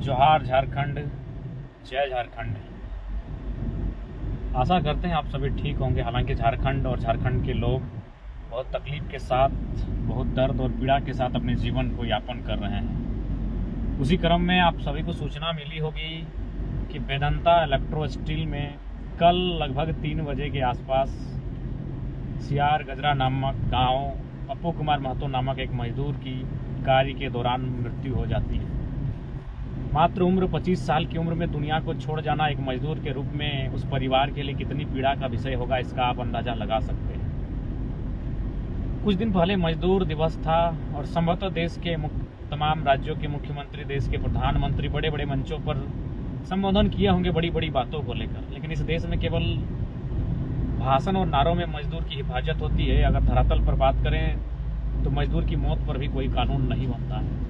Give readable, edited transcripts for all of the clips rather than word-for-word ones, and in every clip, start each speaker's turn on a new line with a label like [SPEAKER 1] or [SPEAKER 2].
[SPEAKER 1] जोहार झारखंड, जय झारखंड। आशा करते हैं आप सभी ठीक होंगे। हालांकि झारखंड और झारखंड के लोग बहुत तकलीफ के साथ, बहुत दर्द और पीड़ा के साथ अपने जीवन को यापन कर रहे हैं। उसी क्रम में आप सभी को सूचना मिली होगी कि वेदांता इलेक्ट्रो स्टील में कल लगभग 3 बजे के आसपास सियार गजरा नामक गांव पप्पू कुमार महतो नामक एक मजदूर की कार्य के दौरान मृत्यु हो जाती है। मात्र उम्र 25 साल की उम्र में दुनिया को छोड़ जाना एक मजदूर के रूप में उस परिवार के लिए कितनी पीड़ा का विषय होगा, इसका आप अंदाजा लगा सकते हैं। कुछ दिन पहले मजदूर दिवस था और संभवतः देश के तमाम राज्यों के मुख्यमंत्री, देश के प्रधानमंत्री बड़े बड़े मंचों पर संबोधन किए होंगे बड़ी बड़ी बातों को लेकर। लेकिन इस देश में केवल भाषण और नारों में मजदूर की हिफाजत होती है। अगर धरातल पर बात करें तो मजदूर की मौत पर भी कोई कानून नहीं बनता है।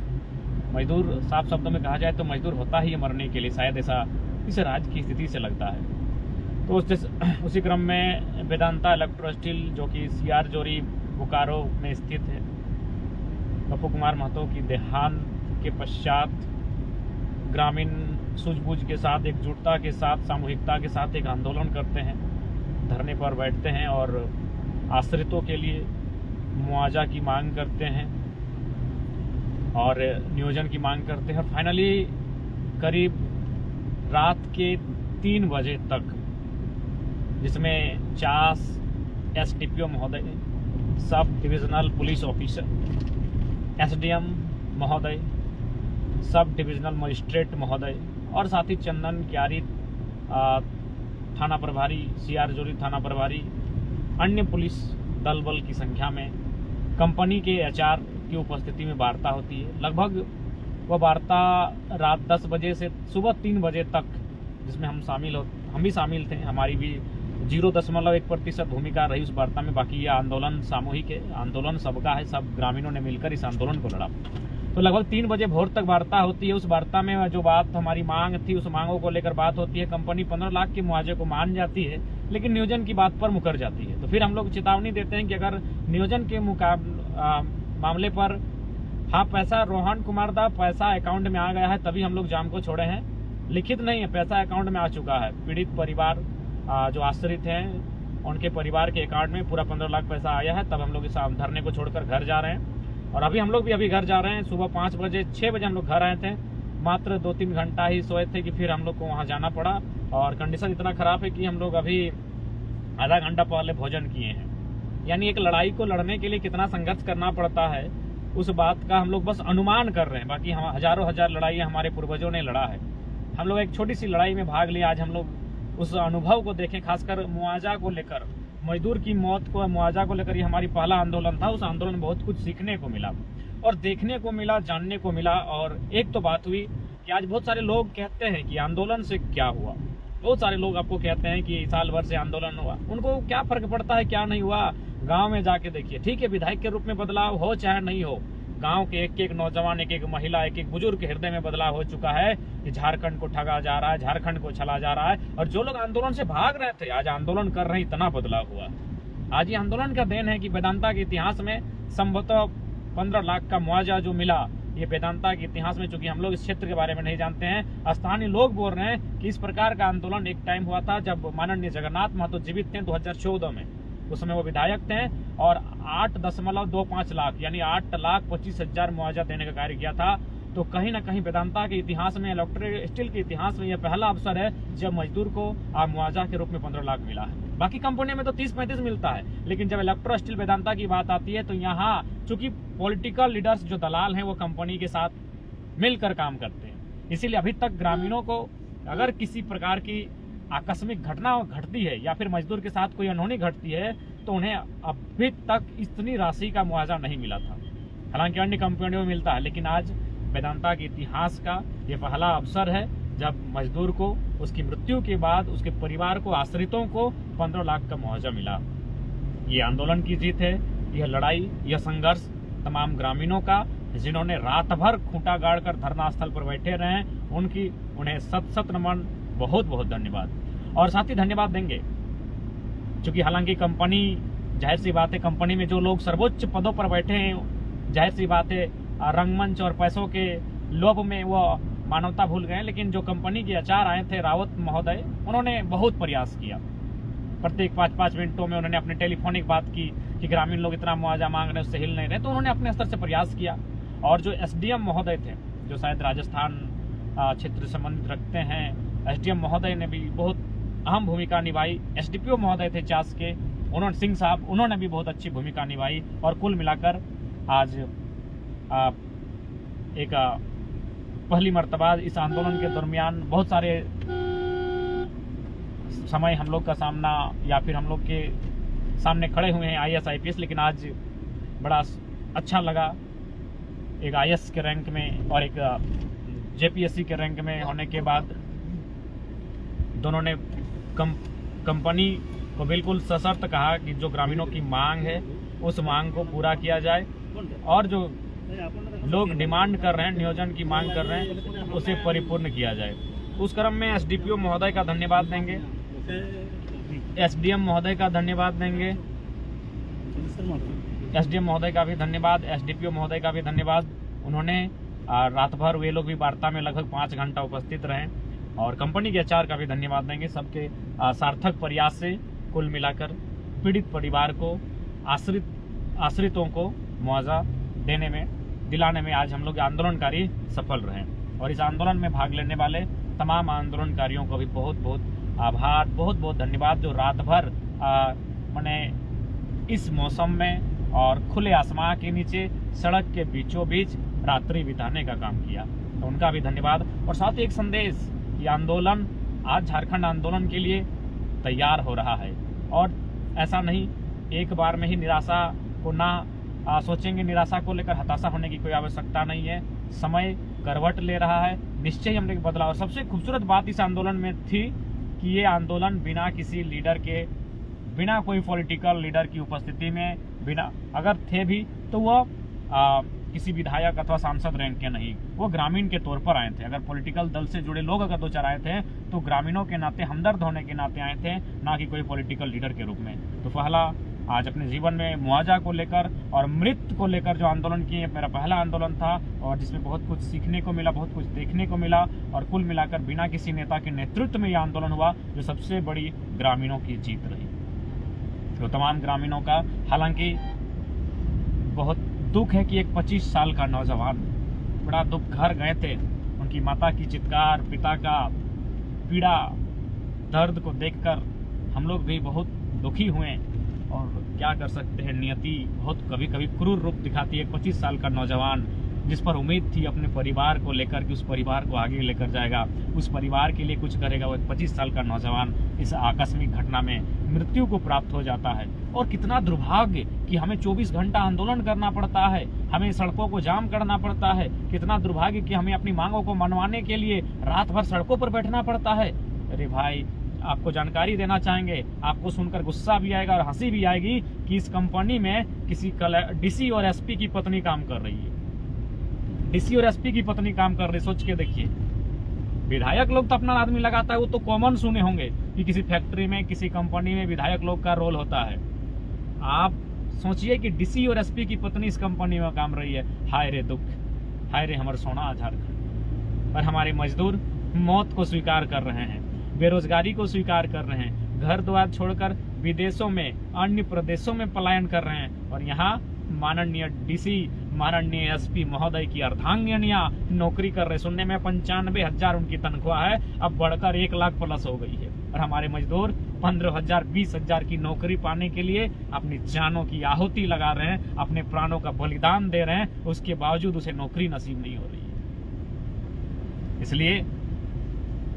[SPEAKER 1] मजदूर, साफ शब्दों में कहा जाए तो मजदूर होता ही मरने के लिए, शायद ऐसा इस राज्य की स्थिति से लगता है। तो उसी क्रम में वेदांता इलेक्ट्रो स्टील, जो कि सियार जोरी बोकारो में स्थित है, पप्पू कुमार महतो की देहांत के पश्चात ग्रामीण सूझबूझ के साथ, एकजुटता के साथ, सामूहिकता के साथ एक आंदोलन करते हैं, धरने पर बैठते हैं और आश्रितों के लिए मुआवजा की मांग करते हैं और नियोजन की मांग करते हैं। फाइनली करीब रात के 3 बजे तक, जिसमें 50 एसडीपीओ महोदय, sub divisional police officer, SDM महोदय, सब डिविजनल मजिस्ट्रेट महोदय और साथ ही चंदन क्यारी थाना प्रभारी, सियार जोरी थाना प्रभारी, अन्य पुलिस दल बल की संख्या में कंपनी के एचआर की उपस्थिति में वार्ता होती है। लगभग वह वार्ता रात 10 बजे से सुबह 3 बजे तक, जिसमें हम भी शामिल थे। हमारी भी 0.1% भूमिका रही उस वार्ता में। बाकी ये आंदोलन सामूहिक है, आंदोलन सबका है, सब ग्रामीणों ने मिलकर इस आंदोलन को लड़ा। तो लगभग 3 बजे भोर तक वार्ता होती है। उस वार्ता में जो बात हमारी मांग थी, उस मांगों को लेकर बात होती है। कंपनी 15 लाख के मुआवजे को मान जाती है, लेकिन नियोजन की बात पर मुकर जाती है। तो फिर हम लोग चेतावनी देते हैं कि अगर नियोजन के मामले पर पैसा रोहन कुमार दा पैसा अकाउंट में आ गया है तभी हम लोग जाम को छोड़े हैं, लिखित नहीं है, पैसा अकाउंट में आ चुका है। पीड़ित परिवार जो आश्रित हैं उनके परिवार के अकाउंट में पूरा 15 लाख पैसा आया है, तब हम लोग इस धरने को छोड़कर घर जा रहे हैं। और अभी हम लोग भी घर जा रहे हैं। सुबह 5 बजे 6 बजे हम लोग घर आए थे, मात्र 2-3 घंटा ही सोए थे कि फिर हम लोग को वहाँ जाना पड़ा। और कंडीशन इतना खराब है कि हम लोग अभी आधा घंटा पहले भोजन किए हैं। यानी एक लड़ाई को लड़ने के लिए कितना संघर्ष करना पड़ता है, उस बात का हम लोग बस अनुमान कर रहे हैं। बाकी हम हजारों हजार लड़ाइयाँ हमारे पूर्वजों ने लड़ा है। हम लोग एक छोटी सी लड़ाई में भाग लिया। आज हम लोग उस अनुभव को देखें, खासकर मुआवजा को लेकर, मजदूर की मौत को, मुआवजा को लेकर ये हमारी पहला आंदोलन था। उस आंदोलन में बहुत कुछ सीखने को मिला और देखने को मिला, जानने को मिला। और एक तो बात हुई कि आज बहुत सारे लोग कहते हैं कि आंदोलन से क्या हुआ। बहुत सारे लोग आपको कहते हैं कि साल भर से आंदोलन हुआ, उनको क्या फर्क पड़ता है, क्या नहीं हुआ। गांव में जाके देखिए, ठीक है, विधायक के रूप में बदलाव हो चाहे नहीं हो, गांव के एक एक नौजवान, एक एक महिला, एक एक बुजुर्ग के हृदय में बदलाव हो चुका है कि झारखंड को ठगा जा रहा है, झारखंड को छला जा रहा है। और जो लोग आंदोलन से भाग रहे थे आज आंदोलन कर रहे हैं, इतना बदलाव हुआ। आज ये आंदोलन का देन है कि वेदांता के इतिहास में संभवतः 15 लाख का मुआवजा जो मिला, ये वेदांता के इतिहास में, चूंकि हम लोग इस क्षेत्र के बारे में नहीं जानते हैं, स्थानीय लोग बोल रहे हैं कि इस प्रकार का आंदोलन एक टाइम हुआ था जब माननीय जगन्नाथ महतो जीवित थे 2014 में। उस समय वो विधायक थे और 8.25 लाख यानी 8,25,000 मुआवजा देने का कार्य किया था। तो कहीं ना कहीं वेदांता के इतिहास में, इलेक्ट्रो स्टील के इतिहास में यह पहला अवसर है जब मजदूर को मुआवजा के रूप में 15 लाख मिला है। बाकी कंपनियों में तो 30-35 मिलता है, लेकिन जब इलेक्ट्रो स्टील वेदांता की बात आती है तो यहाँ चूंकि पॉलिटिकल लीडर्स जो दलाल हैं वो कंपनी के साथ मिलकर काम करते हैं। इसीलिए अभी तक ग्रामीणों को अगर किसी प्रकार की आकस्मिक घटना घटती है या फिर मजदूर के साथ कोई अनहोनी घटती है तो उन्हें अभी तक इतनी राशि का मुआवजा नहीं मिला था। हालांकि अन्य कंपनियों में मिलता है, लेकिन आज वेदांता के इतिहास का ये पहला अवसर है जब मजदूर को उसकी मृत्यु के बाद उसके परिवार को, आश्रितों को 15 लाख का मुआवजा मिला। ये आंदोलन की जीत है, यह लड़ाई, यह संघर्ष तमाम ग्रामीणों का, जिन्होंने रात भर खूंटा गाड़कर धरना स्थल पर बैठे रहे, उन्हें सत नमन, बहुत बहुत धन्यवाद। और साथ ही धन्यवाद देंगे क्योंकि हालांकि कंपनी, जाहिर सी बात है, कंपनी में जो लोग सर्वोच्च पदों पर बैठे हैं, जाहिर सी बात है रंगमंच और पैसों के लोभ में वो मानवता भूल गए, लेकिन जो कंपनी के एचआर आए थे रावत महोदय, उन्होंने बहुत प्रयास किया। प्रत्येक 5-5 मिनटों में उन्होंने अपने टेलीफोनिक बात की कि ग्रामीण लोग इतना मुआवजा मांग रहे हैं, उससे हिल नहीं रहे, तो उन्होंने अपने स्तर से प्रयास किया। और जो एसडीएम महोदय थे, जो शायद राजस्थान क्षेत्र से संबंधित रखते हैं, एसडीएम महोदय ने भी बहुत अहम भूमिका निभाई। एसडीपीओ महोदय थे चास के, उन्होंने सिंह साहब, उन्होंने भी बहुत अच्छी भूमिका निभाई। और कुल मिलाकर आज एक पहली मर्तबा इस आंदोलन के दरमियान बहुत सारे समय हम लोग का सामना या फिर हम लोग के सामने खड़े हुए हैं IAS IPS, लेकिन आज बड़ा अच्छा लगा एक IAS के रैंक में और एक JPSC के रैंक में होने के बाद दोनों ने कंपनी को बिल्कुल सशर्त कहा कि जो ग्रामीणों की मांग है उस मांग को पूरा किया जाए, और जो लोग डिमांड कर रहे हैं, नियोजन की मांग कर रहे हैं, उसे परिपूर्ण किया जाए। उस क्रम में SDPO महोदय का धन्यवाद देंगे, SDM महोदय का धन्यवाद देंगे, SDM महोदय का भी धन्यवाद, SDPO महोदय का भी धन्यवाद। उन्होंने रात भर वे लोग भी वार्ता में लगभग 5 घंटा उपस्थित रहे, और कंपनी के एचआर का भी धन्यवाद देंगे। सबके सार्थक प्रयास से कुल मिलाकर पीड़ित परिवार को, आश्रितों को मुआवजा दिलाने में आज हम लोग आंदोलनकारी सफल रहे। और इस आंदोलन में भाग लेने वाले तमाम आंदोलनकारियों को भी बहुत बहुत आभार, बहुत बहुत धन्यवाद, जो रात भर मैंने इस मौसम में और खुले आसमान के नीचे सड़क के बीचों बीच रात्रि बिताने का काम किया, तो उनका भी धन्यवाद। और साथ ही एक संदेश, ये आंदोलन आज झारखंड आंदोलन के लिए तैयार हो रहा है, और ऐसा नहीं एक बार में ही निराशा को ना सोचेंगे, निराशा को लेकर हताशा होने की कोई आवश्यकता नहीं है। समय करवट ले रहा है, निश्चय ही हमने बदलाव। और सबसे खूबसूरत बात इस आंदोलन में थी कि ये आंदोलन बिना किसी लीडर के, बिना कोई पॉलिटिकल लीडर की उपस्थिति में, बिना, अगर थे भी तो वो किसी विधायक अथवा सांसद रैंक के नहीं, वो ग्रामीण के तौर पर आए थे। अगर पॉलिटिकल दल से जुड़े लोग अगर 2-4 आए थे तो ग्रामीणों के नाते, हमदर्द होने के नाते आए थे, ना कि कोई पॉलिटिकल लीडर के रूप में। तो पहला आज अपने जीवन में मुआवजा को लेकर और मृत्यु को लेकर जो आंदोलन किए, मेरा पहला आंदोलन था, और जिसमें बहुत कुछ सीखने को मिला, बहुत कुछ देखने को मिला, और कुल मिलाकर बिना किसी नेता के नेतृत्व में यह आंदोलन हुआ, जो सबसे बड़ी ग्रामीणों की जीत रही। तो तमाम ग्रामीणों का, हालांकि बहुत दुख है कि एक 25 साल का नौजवान, बड़ा दुख, घर गए थे, उनकी माता की चित्कार, पिता का पीड़ा, दर्द को देखकर हम लोग भी बहुत दुखी हुए। और क्या कर सकते हैं, नियति बहुत कभी कभी क्रूर रूप दिखाती है। 25 साल का नौजवान जिस पर उम्मीद थी अपने परिवार को लेकर कि उस परिवार को आगे लेकर जाएगा, उस परिवार के लिए कुछ करेगा, वो 25 साल का नौजवान इस आकस्मिक घटना में मृत्यु को प्राप्त हो जाता है। और कितना दुर्भाग्य कि हमें 24 घंटा आंदोलन करना पड़ता है, हमें सड़कों को जाम करना पड़ता है। कितना दुर्भाग्य कि हमें अपनी मांगों को मनवाने के लिए रात भर सड़कों पर बैठना पड़ता है। अरे भाई, आपको जानकारी देना चाहेंगे, आपको सुनकर गुस्सा भी आएगा और हंसी भी आएगी कि इस कंपनी में किसी DC और SP की पत्नी काम कर रही है। DC और SP की पत्नी काम कर रही, सोच के देखिए। विधायक लोग तो अपना आदमी लगाता है, वो तो कॉमन सुने होंगे कि किसी फैक्ट्री में, किसी कंपनी में विधायक लोग का रोल होता है। आप सोचिए कि DC और SP की पत्नी इस कंपनी में काम रही है। हाय रे दुख, हाय रे हमारे सोना झारखंड। पर हमारे मजदूर मौत को स्वीकार कर रहे हैं, बेरोजगारी को स्वीकार कर रहे हैं, घर द्वार छोड़कर विदेशों में, अन्य प्रदेशों में पलायन कर रहे हैं। और यहाँ माननीय DC, माननीय SP महोदय की अर्धांगिनियां नौकरी कर रहे। सुनने में 95,000 उनकी तनख्वाह है, अब बढ़कर 1 लाख प्लस हो गई है। और हमारे मजदूर 15,000, 20,000 की नौकरी पाने के लिए अपनी जानों की आहुति लगा रहे हैं, अपने प्राणों का बलिदान दे रहे हैं, उसके बावजूद उसे नौकरी नसीब नहीं हो रही है। इसलिए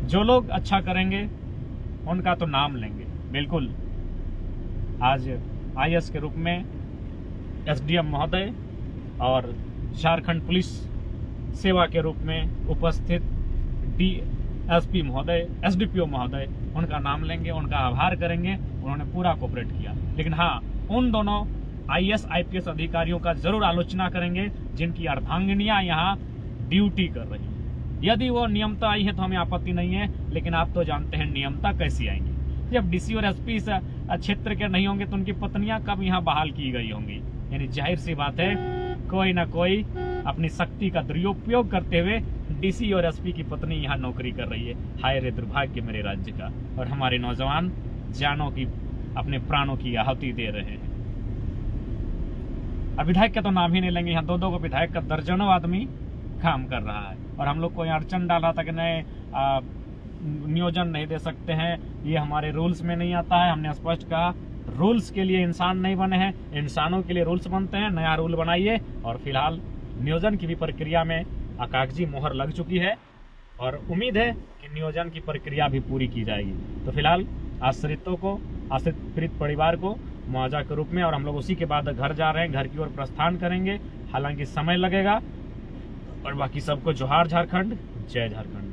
[SPEAKER 1] जो लोग अच्छा करेंगे उनका तो नाम लेंगे। बिल्कुल आज IAS के रूप में SDM महोदय और झारखंड पुलिस सेवा के रूप में उपस्थित DSP महोदय, SDPO महोदय, उनका नाम लेंगे, उनका आभार करेंगे। उन्होंने पूरा कोऑपरेट किया। लेकिन हाँ, उन दोनों IAS IPS अधिकारियों का जरूर आलोचना करेंगे जिनकी अर्धांगिनियां यहाँ ड्यूटी कर रही हैं। यदि वो नियमता आई है तो हमें आपत्ति नहीं है, लेकिन आप तो जानते हैं नियमता कैसी आएंगी। जब DC और SP क्षेत्र के नहीं होंगे तो उनकी पत्नियां कब यहाँ बहाल की गई होंगी। यानी जाहिर सी बात है, कोई ना कोई अपनी शक्ति का दुरुपयोग करते हुए डीसी और एसपी की पत्नी यहाँ नौकरी कर रही है। हाय रे दुर्भाग्य मेरे राज्य का। और हमारे नौजवान जानों की, अपने प्राणों की आहुति दे रहे हैं। अब विधायक का तो नाम ही नहीं लेंगे, यहाँ दो को विधायक का दर्जनों आदमी काम कर रहा है। और हम लोग को यहाँ अड़चन डाला था कि नए नियोजन नहीं दे सकते हैं, ये हमारे रूल्स में नहीं आता है। हमने स्पष्ट कहा, रूल्स के लिए इंसान नहीं बने हैं, इंसानों के लिए रूल्स बनते हैं। नया रूल बनाइए। और फिलहाल नियोजन की भी प्रक्रिया में कागजी मोहर लग चुकी है और उम्मीद है कि नियोजन की प्रक्रिया भी पूरी की जाएगी। तो फिलहाल आश्रितों को, आश्रित पीड़ित परिवार को मुआवजा के रूप में, और हम लोग उसी के बाद घर जा रहे हैं, घर की ओर प्रस्थान करेंगे। हालांकि समय लगेगा। और बाकी सबको जोहार झारखंड, जय झारखंड।